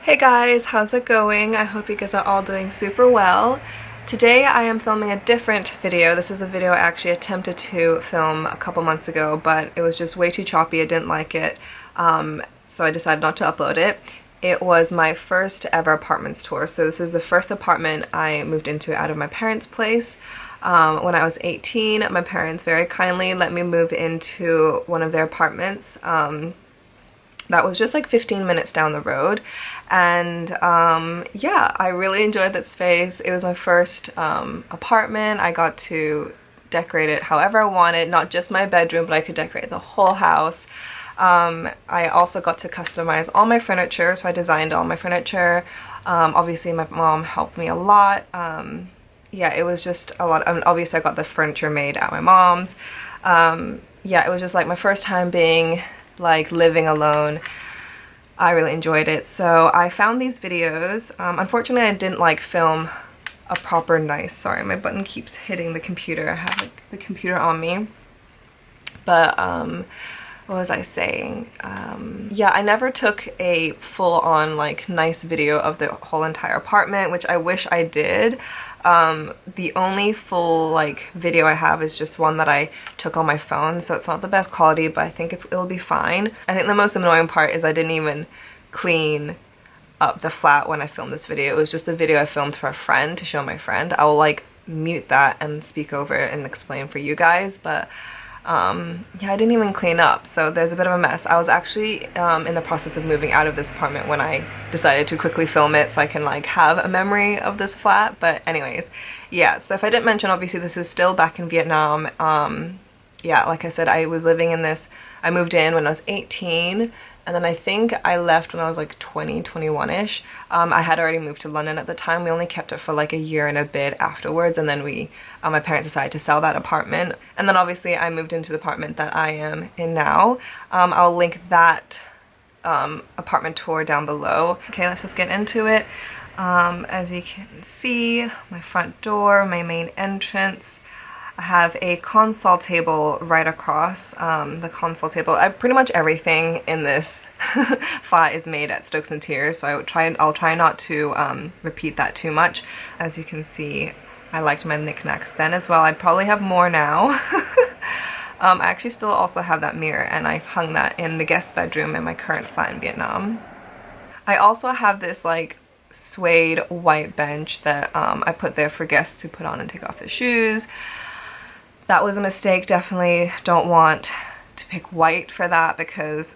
Hey guys, how's it going? I hope you guys are all doing super well. Today I am filming a different video. This is a video I actually attempted to film a couple months ago, but it was just way too choppy. I didn't like it, so I decided not to upload it. It was my first ever apartments tour. So this is the first apartment I moved into out of my parents' place. When I was 18, my parents very kindly let me move into one of their apartments. That was just like 15 minutes down the road, and yeah, I really enjoyed that space. It was my first apartment. I got to decorate it however I wanted, not just my bedroom, but I could decorate the whole house. I also got to customize all my furniture, so I designed all my furniture. Obviously my mom helped me a lot. Yeah, it was just a lot. I mean, obviously I got the furniture made at my mom's. Yeah, it was just like my first time being like living alone. I really enjoyed it. So I found these videos. Unfortunately I didn't like film a proper nice, sorry my button keeps hitting the computer. I have like, the computer on me. But what was I saying? Yeah, I never took a full-on like nice video of the whole entire apartment, which I wish I did. The only full like video I have is just one that I took on my phone, so it's not the best quality, but I think it'll be fine. I think the most annoying part is I didn't even clean up the flat when I filmed this video. It was just a video I filmed for a friend to show my friend. I will like mute that and speak over it and explain for you guys, but yeah, I didn't even clean up, so there's a bit of a mess. I was actually in the process of moving out of this apartment when I decided to quickly film it so I can like have a memory of this flat. But anyways, yeah, so if I didn't mention, obviously this is still back in Vietnam. Yeah, like I said, I was living in this, I moved in when I was 18, and then I think I left when I was like 20, 21-ish. I had already moved to London at the time. We only kept it for like a year and a bit afterwards, and then my parents decided to sell that apartment. And then obviously I moved into the apartment that I am in now. I'll link that apartment tour down below. Okay, let's just get into it. As you can see, my front door, my main entrance. I have a console table right across. The console table, pretty much everything in this flat is made at Stokes so I'll try not to repeat that too much. As you can see, I liked my knickknacks then as well. I probably have more now. I actually still also have that mirror, and I hung that in the guest bedroom in my current flat in Vietnam. I also have this like suede white bench that I put there for guests to put on and take off their shoes. That was a mistake. Definitely don't want to pick white for that because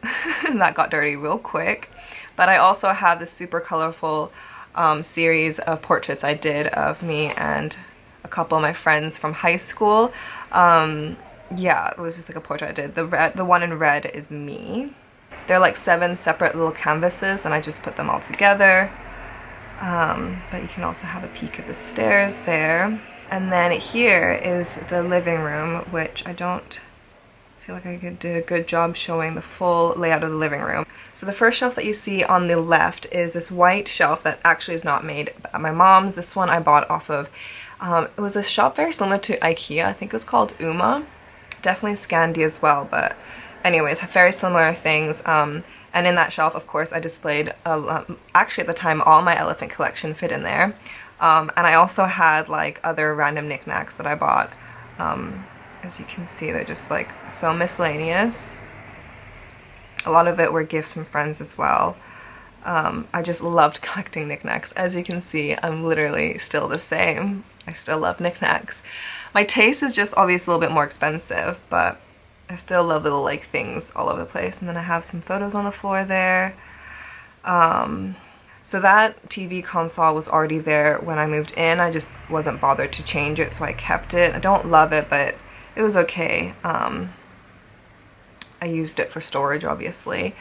that got dirty real quick. But I also have this super colorful series of portraits I did of me and a couple of my friends from high school. Yeah, it was just like a portrait I did. The one in red is me. They're like 7 separate little canvases, and I just put them all together. But you can also have a peek at the stairs there. And then here is the living room, which I don't feel like I did a good job showing the full layout of the living room. So the first shelf that you see on the left is this white shelf that actually is not made at my mom's. This one I bought off of, it was a shop very similar to IKEA. I think it was called Uma. Definitely Scandi as well, but anyways, very similar things. And in that shelf, of course, I displayed, actually at the time, all my elephant collection fit in there. And I also had like other random knickknacks that I bought. As you can see, they're just like so miscellaneous. A lot of it were gifts from friends as well. I just loved collecting knickknacks. As you can see, I'm literally still the same. I still love knickknacks. My taste is just obviously a little bit more expensive, but I still love little like things all over the place. And then I have some photos on the floor there. So that TV console was already there when I moved in. I just wasn't bothered to change it, so I kept it. I don't love it, but it was okay. I used it for storage, obviously.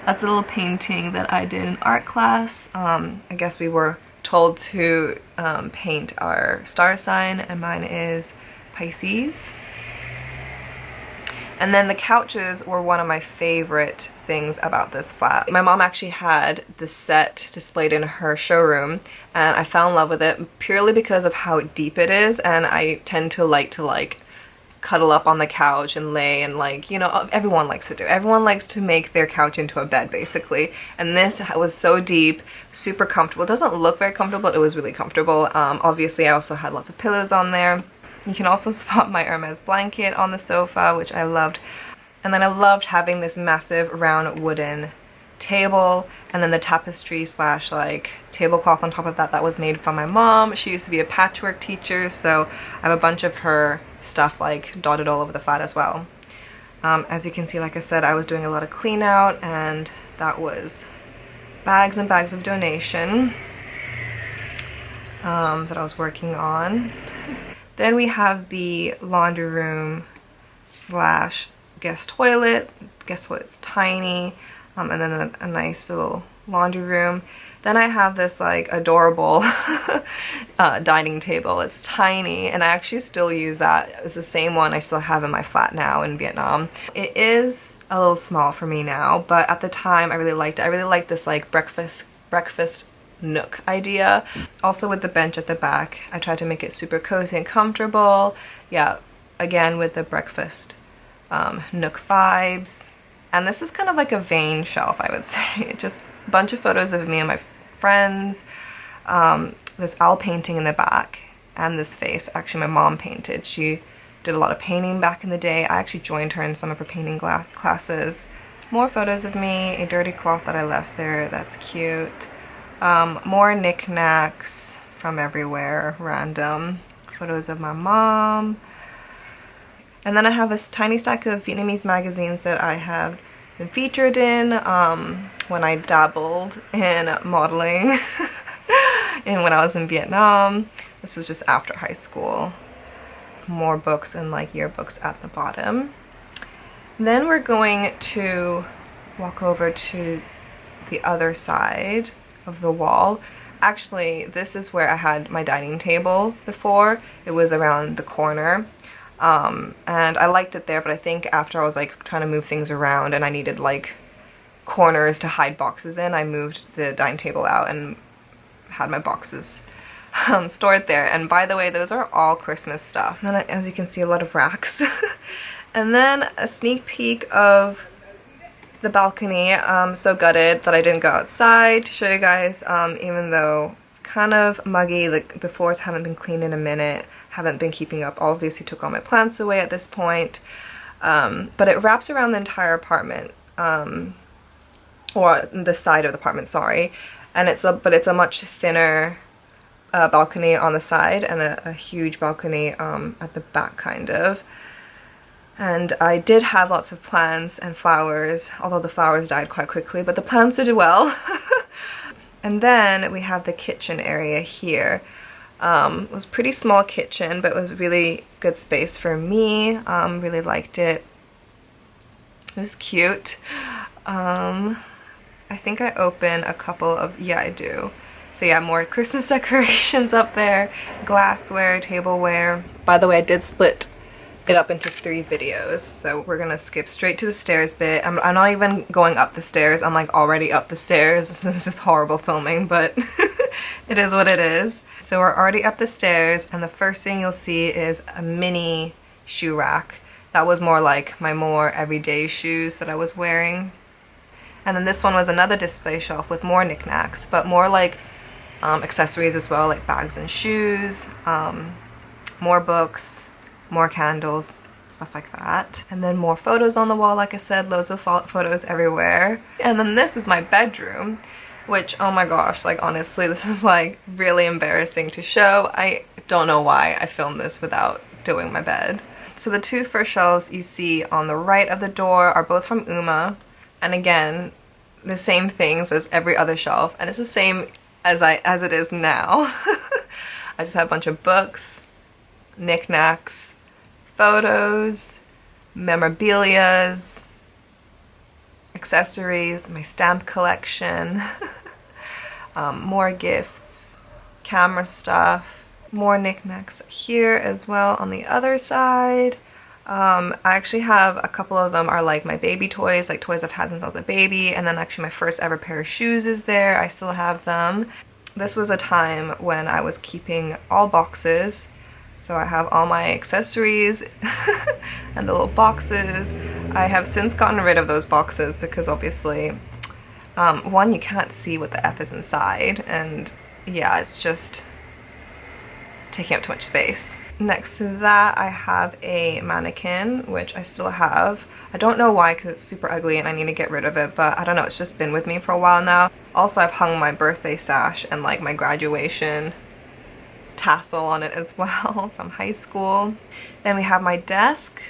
That's a little painting that I did in art class. I guess we were told to paint our star sign, and mine is Pisces. And then the couches were one of my favorite things about this flat. My mom actually had the set displayed in her showroom, and I fell in love with it purely because of how deep it is, and I tend to like cuddle up on the couch and lay and, like, you know, everyone likes to do. Everyone likes to make their couch into a bed, basically. And this was so deep, super comfortable. It doesn't look very comfortable, it was really comfortable. Obviously I also had lots of pillows on there. You can also spot my Hermes blanket on the sofa, which I loved. And then I loved having this massive round wooden table, and then the tapestry slash like tablecloth on top of that that was made from my mom. She used to be a patchwork teacher, so I have a bunch of her stuff like dotted all over the flat as well. As you can see, like I said, I was doing a lot of clean out, and that was bags and bags of donation that I was working on. Then we have the laundry room slash guest toilet. Guest toilet's tiny, and then a nice little laundry room. Then I have this like adorable dining table. It's tiny, and I actually still use that. It's the same one I still have in my flat now in Vietnam. It is a little small for me now, but at the time I really liked it. I really liked this like breakfast nook idea. Also with the bench at the back, I tried to make it super cozy and comfortable. Yeah, again with the breakfast nook vibes. And this is kind of like a vain shelf, I would say. Just a bunch of photos of me and my friends, this owl painting in the back, and this face actually my mom painted. She did a lot of painting back in the day. I actually joined her in some of her painting classes. More photos of me, a dirty cloth that I left there, that's cute. More knickknacks from everywhere, random. Photos of my mom. And then I have this tiny stack of Vietnamese magazines that I have been featured in when I dabbled in modeling and when I was in Vietnam. This was just after high school. More books and like yearbooks at the bottom. Then we're going to walk over to the other side of the wall. Actually, this is where I had my dining table before. It was around the corner. And I liked it there, but I think after I was like trying to move things around and I needed like corners to hide boxes in, I moved the dining table out and had my boxes stored there. And by the way, those are all Christmas stuff. And then, as you can see, a lot of racks. And then a sneak peek of the balcony. I'm so gutted that I didn't go outside to show you guys, even though it's kind of muggy. Like the floors haven't been cleaned in a minute. Haven't been keeping up. Obviously took all my plants away at this point. But it wraps around the entire apartment, or the side of the apartment, sorry. And it's a much thinner balcony on the side, and a huge balcony at the back, kind of. And I did have lots of plants and flowers, although the flowers died quite quickly, but the plants did well. And then we have the kitchen area here. It was a pretty small kitchen, but it was really good space for me. Really liked it. It was cute. I think I open a couple of, yeah, I do. So yeah, more Christmas decorations up there, glassware, tableware. By the way, I did split it up into 3 videos, so we're gonna skip straight to the stairs bit. I'm not even going up the stairs. I'm like already up the stairs. This is just horrible filming, but it is what it is. So we're already up the stairs, and the first thing you'll see is a mini shoe rack. That was more like my more everyday shoes that I was wearing. And then this one was another display shelf with more knickknacks, but more like accessories as well, like bags and shoes, more books, more candles, stuff like that. And then more photos on the wall, like I said, loads of photos everywhere. And then this is my bedroom, which, oh my gosh, like honestly, this is like really embarrassing to show. I don't know why I filmed this without doing my bed. So the 2 first shelves you see on the right of the door are both from Uma. And again, the same things as every other shelf, and it's the same as it is now. I just have a bunch of books, knickknacks, photos, memorabilias, accessories, my stamp collection, more gifts, camera stuff, more knickknacks here as well on the other side. I actually have a couple of them are like my baby toys, like toys I've had since I was a baby, and then actually my first ever pair of shoes is there. I still have them. This was a time when I was keeping all boxes So I have all my accessories and the little boxes. I have since gotten rid of those boxes because obviously, one, you can't see what the F is inside, and yeah, it's just taking up too much space. Next to that, I have a mannequin, which I still have. I don't know why, because it's super ugly and I need to get rid of it, but I don't know, it's just been with me for a while now. Also, I've hung my birthday sash and like my graduation tassel on it as well from high school. Then we have my desk.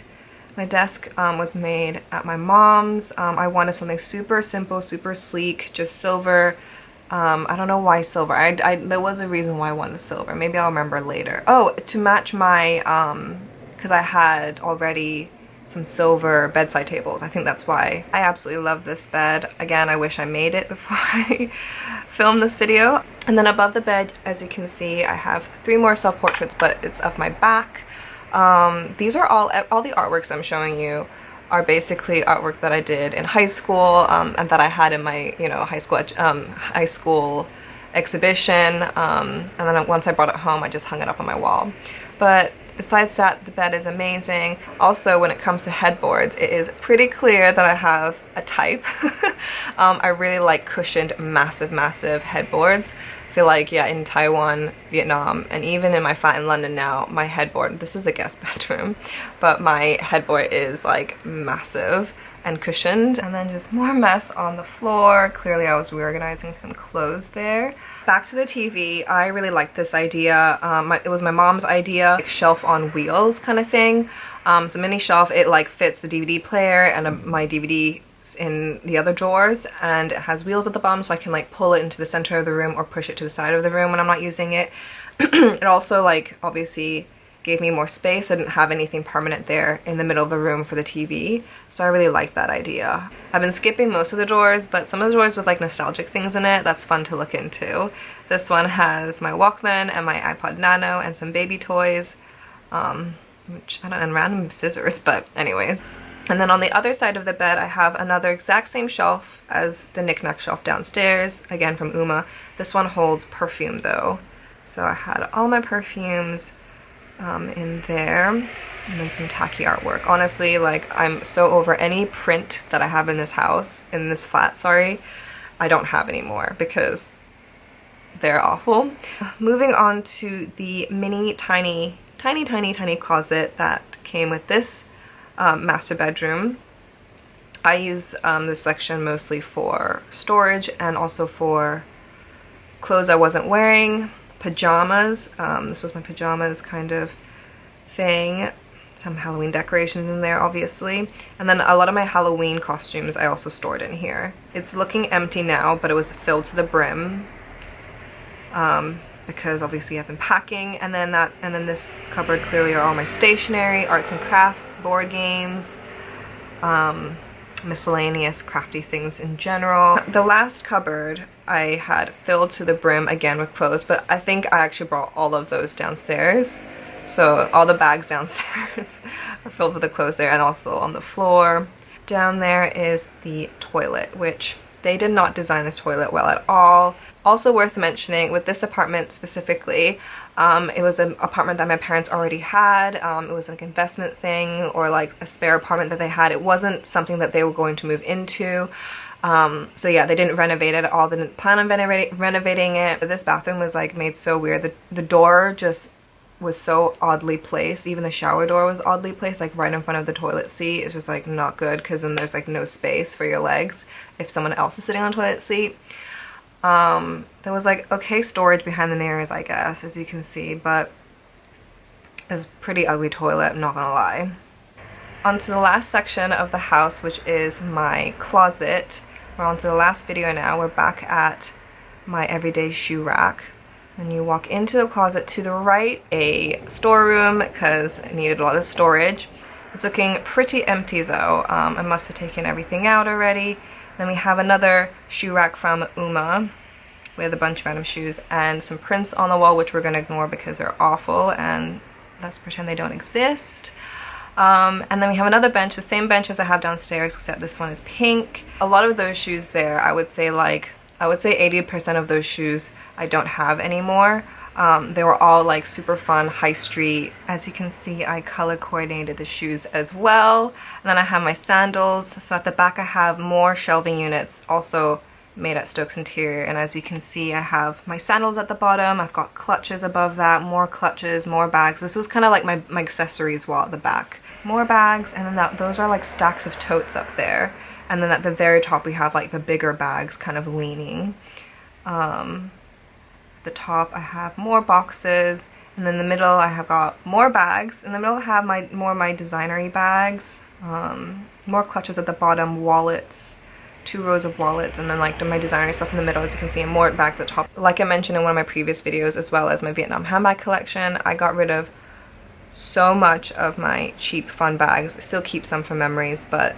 My desk was made at my mom's. I wanted something super simple, super sleek, just silver. I don't know why silver. There was a reason why I wanted silver. Maybe I'll remember later. Oh, to match my, because I had already some silver bedside tables. I think that's why. I absolutely love this bed. Again, I wish I made it before I filmed this video. And then above the bed, as you can see, I have 3 more self-portraits, but it's of my back. These are all the artworks I'm showing you are basically artwork that I did in high school, and that I had in my, you know, high school exhibition. And then once I brought it home, I just hung it up on my wall. But besides that, the bed is amazing. Also, when it comes to headboards, it is pretty clear that I have a type. I really like cushioned, massive headboards. I feel like, yeah, in Taiwan, Vietnam, and even in my flat in London now, my headboard, this is a guest bedroom, but my headboard is like massive and cushioned. And then just more mess on the floor. Clearly I was reorganizing some clothes there. Back to the TV, I really liked this idea. It was my mom's idea, like shelf on wheels kind of thing. So mini shelf, it like fits the DVD player and my DVD in the other drawers, and it has wheels at the bottom, so I can like pull it into the center of the room or push it to the side of the room when I'm not using it. It also like obviously gave me more space. I didn't have anything permanent there in the middle of the room for the TV, so I really liked that idea. I've been skipping most of the drawers, but some of the drawers with like nostalgic things in it, that's fun to look into. This one has my Walkman and my iPod Nano and some baby toys, which I don't know, and random scissors, but anyways. And then on the other side of the bed, I have another exact same shelf as the knick-knack shelf downstairs, again from Uma. This one holds perfume though. So I had all my perfumes in there, and then some tacky artwork. Honestly, like, I'm so over any print that I have in this house, in this flat, sorry, I don't have anymore because they're awful. Moving on to the mini tiny closet that came with this master bedroom. I use this section mostly for storage and also for clothes I wasn't wearing, pajamas. This was my pajamas kind of thing. Some Halloween decorations in there, obviously. And then a lot of my Halloween costumes I also stored in here. It's looking empty now, but it was filled to the brim. Because obviously I've been packing, and then this cupboard clearly are all my stationery, arts and crafts, board games, miscellaneous crafty things in general. The last cupboard I had filled to the brim again with clothes, but I think I actually brought all of those downstairs. So all the bags downstairs are filled with the clothes there, and also on the floor. Down there is the toilet, which they did not design this toilet well at all. Also worth mentioning, with this apartment specifically, it was an apartment that my parents already had. It was like an investment thing or like a spare apartment that they had. It wasn't something that they were going to move into. So yeah, they didn't renovate it at all. They didn't plan on renovating it. But this bathroom was like made so weird. The door just was so oddly placed. Even the shower door was oddly placed, like right in front of the toilet seat. It's just like not good, because then there's like no space for your legs if someone else is sitting on the toilet seat. There was like okay storage behind the mirrors, I guess, as you can see, but it's a pretty ugly toilet, I'm not gonna lie. On to the last section of the house, which is my closet. We're on to the last video now. We're back at my everyday shoe rack. And you walk into the closet to the right, a storeroom, because it needed a lot of storage. It's looking pretty empty though. I must have taken everything out already. Then we have another shoe rack from Uma with a bunch of random shoes and some prints on the wall, which we're going to ignore because they're awful, and let's pretend they don't exist. And then we have another bench, the same bench as I have downstairs, except this one is pink. A lot of those shoes there, I would say 80% of those shoes I don't have anymore. They were all like super fun, high street. As you can see, I color coordinated the shoes as well. And then I have my sandals. So at the back I have more shelving units, also made at Stokes Interior. And as you can see, I have my sandals at the bottom. I've got clutches above that, more clutches, more bags. This was kind of like my accessories wall at the back. More bags, and then those are like stacks of totes up there. And then at the very top we have like the bigger bags kind of leaning. The top I have more boxes, and in the middle I have got more bags. In the middle I have my designery bags, more clutches at the bottom, wallets, 2 rows of wallets, and then like my designery stuff in the middle, as you can see, and more bags at the top. Like I mentioned in one of my previous videos, as well as my Vietnam handbag collection, I got rid of so much of my cheap fun bags. I still keep some for memories, but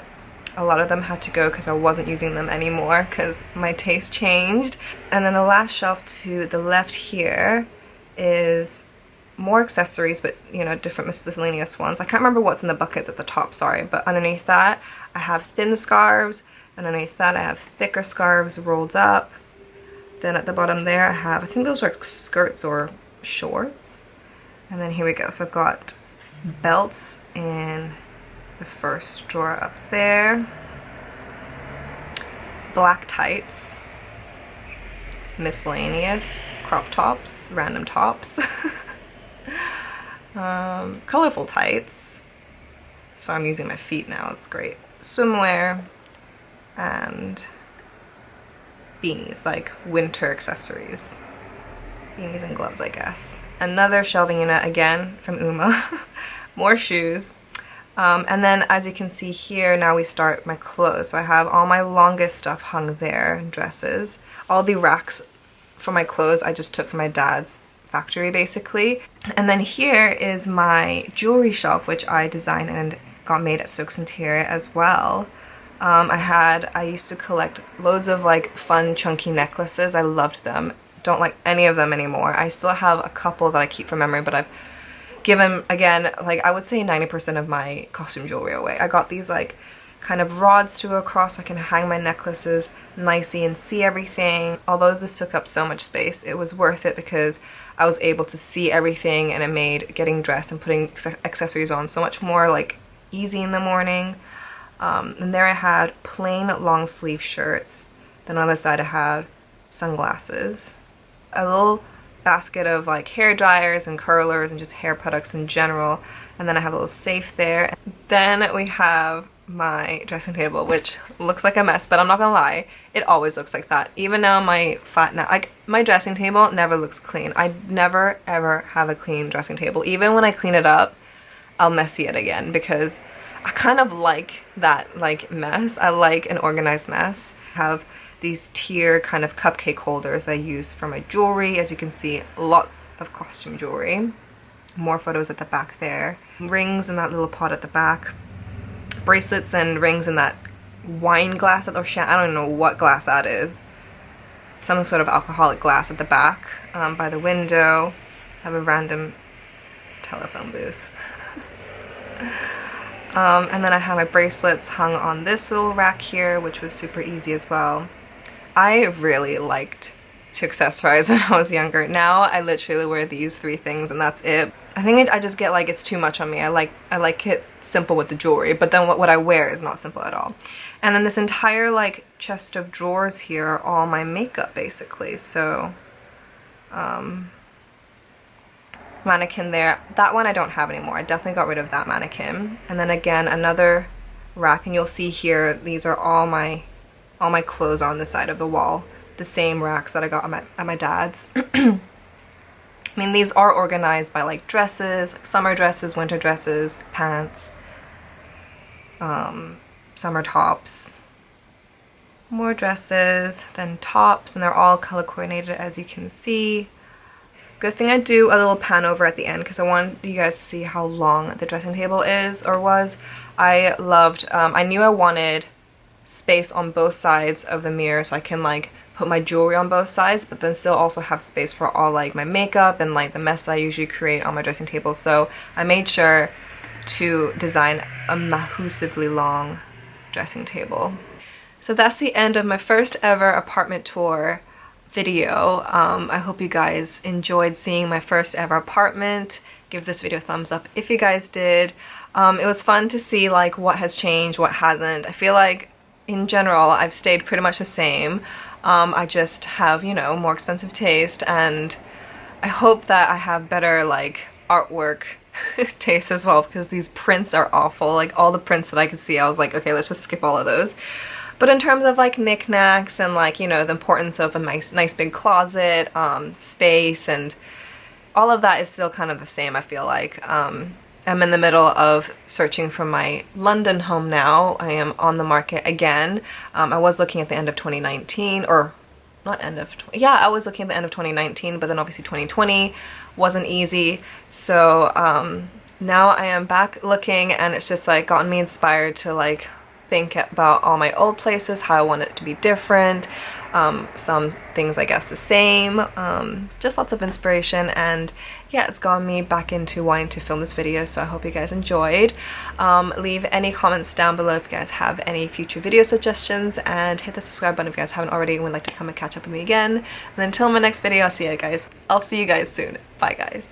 a lot of them had to go because I wasn't using them anymore because my taste changed. And then the last shelf to the left here is more accessories, but you know, different miscellaneous ones. I can't remember what's in the buckets at the top, sorry, but underneath that I have thin scarves, and underneath that I have thicker scarves rolled up. Then at the bottom there I have, I think those are skirts or shorts. And then here we go, so I've got belts in the first drawer up there, black tights, miscellaneous, crop tops, random tops, colorful tights, so I'm using my feet now, it's great, swimwear, and beanies, like winter accessories, beanies and gloves I guess. Another shelving unit again from Uma, more shoes. And then as you can see here, now we start my clothes. So I have all my longest stuff hung there, dresses. All the racks for my clothes I just took from my dad's factory basically. And then here is my jewelry shelf, which I designed and got made at Stokes Interior as well. I used to collect loads of like fun chunky necklaces. I loved them. Don't like any of them anymore. I still have a couple that I keep from memory, but I've given, again, like I would say 90% of my costume jewelry away. I got these like kind of rods to go across so I can hang my necklaces nicely and see everything. Although this took up so much space, it was worth it because I was able to see everything, and it made getting dressed and putting accessories on so much more like easy in the morning. And there I had plain long sleeve shirts. Then on the side I had sunglasses, a little basket of like hair dryers and curlers and just hair products in general, and then I have a little safe there. Then we have my dressing table, which looks like a mess, but I'm not gonna lie, it always looks like that. Even now my my dressing table never looks clean. I never ever have a clean dressing table. Even when I clean it up, I'll messy it again because I kind of like that like mess. I like an organized mess. I have these tier kind of cupcake holders I use for my jewelry. As you can see, lots of costume jewelry. More photos at the back there. Rings in that little pot at the back. Bracelets and rings in that wine glass, or I don't know what glass that is. Some sort of alcoholic glass at the back. By the window, I have a random telephone booth. And then I have my bracelets hung on this little rack here, which was super easy as well. I really liked to accessorize when I was younger. Now I literally wear these 3 things and that's it. I think I just get like it's too much on me. I like it simple with the jewelry, but then what I wear is not simple at all. And then this entire like chest of drawers here are all my makeup basically. So mannequin there. That one I don't have anymore. I definitely got rid of that mannequin. And then again another rack, and you'll see here these are all my clothes on the side of the wall. The same racks that I got at my dad's. I mean, these are organized by like dresses, like summer dresses, winter dresses, pants, summer tops, more dresses, then tops, and they're all color coordinated as you can see. Good thing I do a little pan over at the end because I want you guys to see how long the dressing table is or was. I loved, I knew I wanted space on both sides of the mirror so I can like put my jewelry on both sides, but then still also have space for all like my makeup and like the mess that I usually create on my dressing table. So I made sure to design a massively long dressing table. So that's the end of my first ever apartment tour video. I hope you guys enjoyed seeing my first ever apartment. Give this video a thumbs up if you guys did. It was fun to see like what has changed, what hasn't. I feel like in general I've stayed pretty much the same. I just have, you know, more expensive taste, and I hope that I have better like artwork taste as well, because these prints are awful. Like all the prints that I could see, I was like, okay, let's just skip all of those. But in terms of like knickknacks and like, you know, the importance of a nice big closet, space, and all of that is still kind of the same, I feel like. I'm in the middle of searching for my London home now. I am on the market again. I was looking at the end of 2019, or not end of, yeah, I was looking at the end of 2019, but then obviously 2020 wasn't easy. So now I am back looking, and it's just like gotten me inspired to like think about all my old places, how I want it to be different. Some things I guess the same, just lots of inspiration, and yeah, it's gotten me back into wanting to film this video, so I hope you guys enjoyed. Leave any comments down below if you guys have any future video suggestions, and hit the subscribe button if you guys haven't already and would like to come and catch up with me again. And until my next video, I'll see you guys soon. Bye guys.